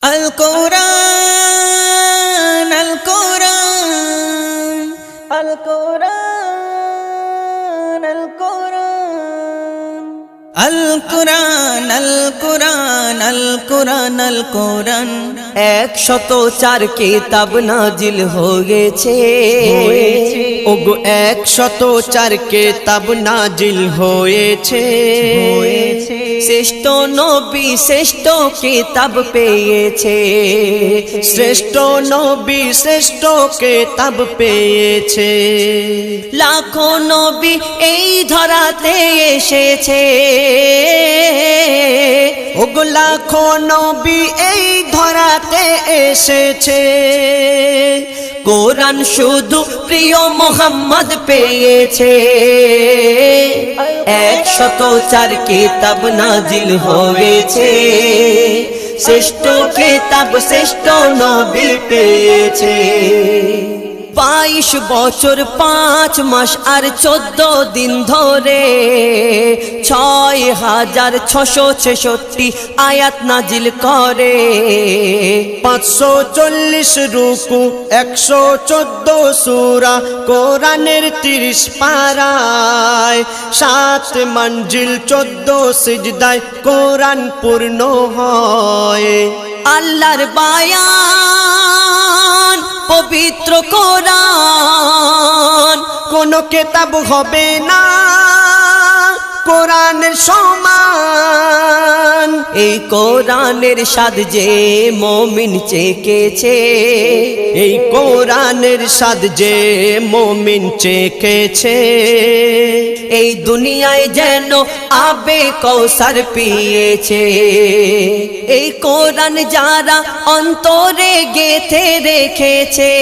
আল কোরআন আল কোরআন আল কোরআন আল কোরআন আল কোরআন আল কোরআন আল কোরআন আল কোরআন 104 কিতাব নাজিল হয়েছে ওগো 104 কিতাব নাজিল হয়েছে শ্রেষ্ঠ নবী শ্রেষ্ঠ কিতাব পেয়েছে শ্রেষ্ঠ নবী শ্রেষ্ঠ কিতাব পেয়েছে লাখো নবী এই ধরাতে এসেছে ওগো লাখো নবী এই ধরাতে এসেছে কোরআন শুধু প্রিয় মোহাম্মদ পেয়েছে 104 কিতাব নাজিল হয়েছে শ্রেষ্ঠ কিতাব শ্রেষ্ঠ নবী পেয়েছে 22 বছর 5 মাস আর 14 দিন ধরে 6666 আয়াত নাজিল করে 540 রুকু 114 সূরা কোরআনের 30 পারায় 7 মঞ্জিল 14 সিজদায় কোরআন পূর্ণ হয় আল্লাহর বায়ান পবিত্র কোরআন কোন কিতাব হবে না কোরআনের সমান এই কোরআনের স্বাদ যে মুমিন চেখেছে এই কোরআনের স্বাদ যে মুমিন চেখেছে এই দুনিয়ায় যেন আবে কৌসার পিয়েছে এই কোরআন যারা অন্তরে গেঁথে রেখেছে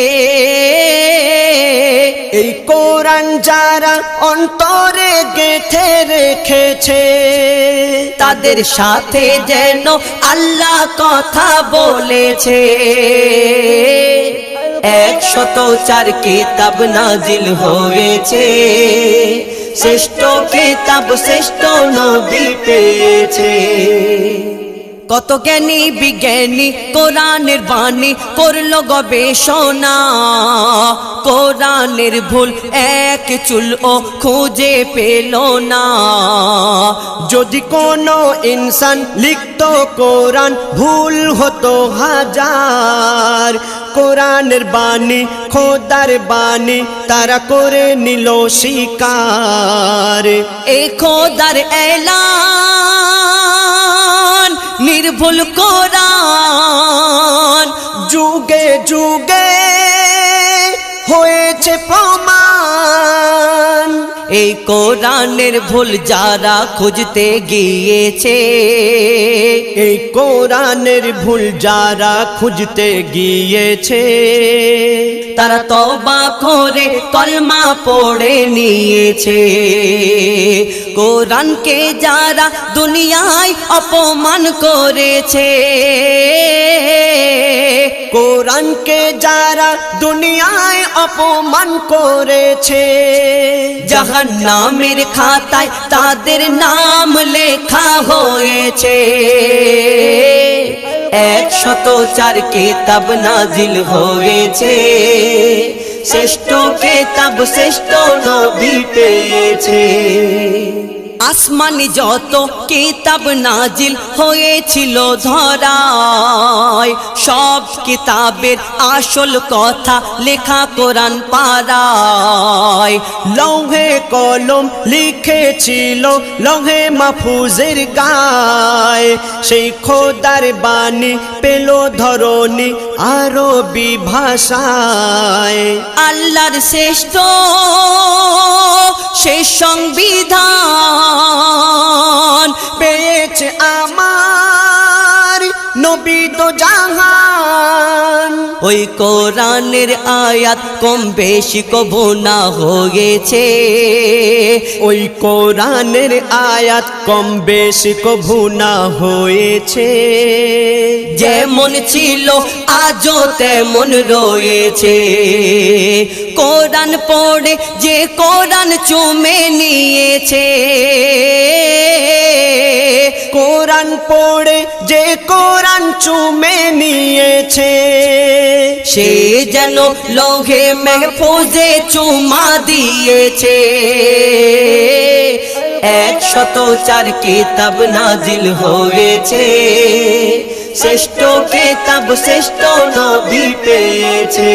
এই কোরআন যারা অন্তরে গেঁথে রেখেছে তাদের সাথে যেন আল্লাহ কথা বলেছে 104 কিতাব নাজিল হয়েছে শ্রেষ্ঠ কিতাব শ্রেষ্ঠ নবী পেয়েছে কত জ্ঞানী বিজ্ঞানী কোরআনের বাণী করলো গবেষণা কোরআনের ভুল এক চুলও খুঁজে পেল না যদি কোনো ইনসান লিখতো কোরআন ভুল হতো হাজার কোরআনের বাণী খোদার বাণী তারা করে নিল স্বীকার এই খোদার এলান নির্ভুল কোরআন যুগে যুগে হয়েছে প্রমাণ এই কোরআনের ভুল যারা খুঁজতে গিয়েছে এই কোরআনের ভুল যারা খুঁজতে গিয়েছে তারা তওবা করে কলমা পড়ে নিয়েছে কোরআনকে যারা দুনিয়ায় অপমান করেছে কোরআনকে যারা দুনিয়ায় অপমান করেছে জাহান্নামের খাতায় তাদের নাম লেখা হয়েছে 104 কিতাব নাজিল হয়েছে শ্রেষ্ঠ কিতাব শ্রেষ্ঠ নবী পেয়েছে আসমানি যত কিতাব নাজিল হয়েছিল ধরায় সব কিতাবের আসল কথা লেখা কোরআন পারায় লৌহে কলম লিখেছিল লৌহে মাহফুজের গায় সেই খোদার বাণী পেল ধরনী আরবি ভাষায় আল্লাহর শ্রেষ্ঠ সেই সংবিধান পেয়েছে আমার নবী দো জাহান ওই কোরআনের আয়াত কম বেশি কবু না হয়েছে ওই কোরআনের আয়াত কম বেশি কবু না হয়েছে যেমন ছিল আজও তেমন রয়েছে কোরআন পড়ে যে কোরআন চুমে নিয়েছে কোরআন পড়ে যে কোরআন চুমে নিয়েছে সে যেন লোহে মেহফুজে চুমা দিয়েছে 104 কিতাব নাজিল হয়েছে শ্রেষ্ঠ কিতাব শ্রেষ্ঠ নবী পেয়েছে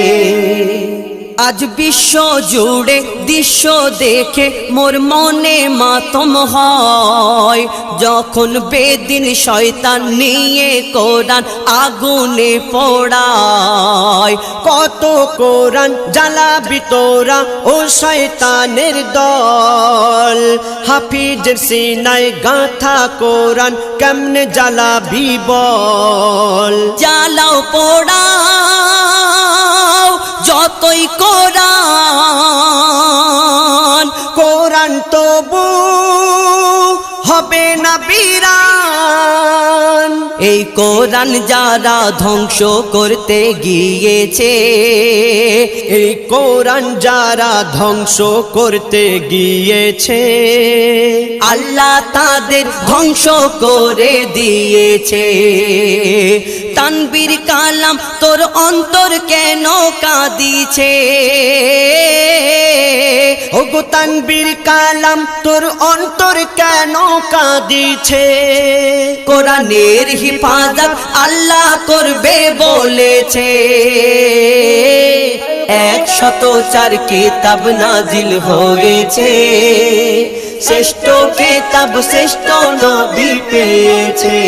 আজ বিশ্ব জুড়ে দৃশ্য দেখে মোর মনে মাতম হয় যখন বেদিন শয়তান নিয়ে কোরআন আগুনে পোড়ায় কত কোরআন জ্বালাবি তোরা ও শয়তানের দল হাফিজের সিনায় গাঁথা কোরআন কেমনে জ্বালাবি বল জ্বালাও পোড়াও যতই কোরআন কোরআন তবু হবে না বিরান এই কোরআন যারা ধ্বংস করতে গিয়েছে এই কোরআন যারা ধ্বংস করতে গিয়েছে আল্লাহ তাদের ধ্বংস করে দিয়েছে তানবীর কালাম তোর অন্তর কেন কাঁদিছে ওগো তানবীর কালাম তোর অন্তর কেন কাঁদিছে কোরআনের হিফাজত আল্লাহ করবে বলেছে 104 কিতাব নাজিল হয়েছে শ্রেষ্ঠ কিতাব শ্রেষ্ঠ নবী পেয়েছে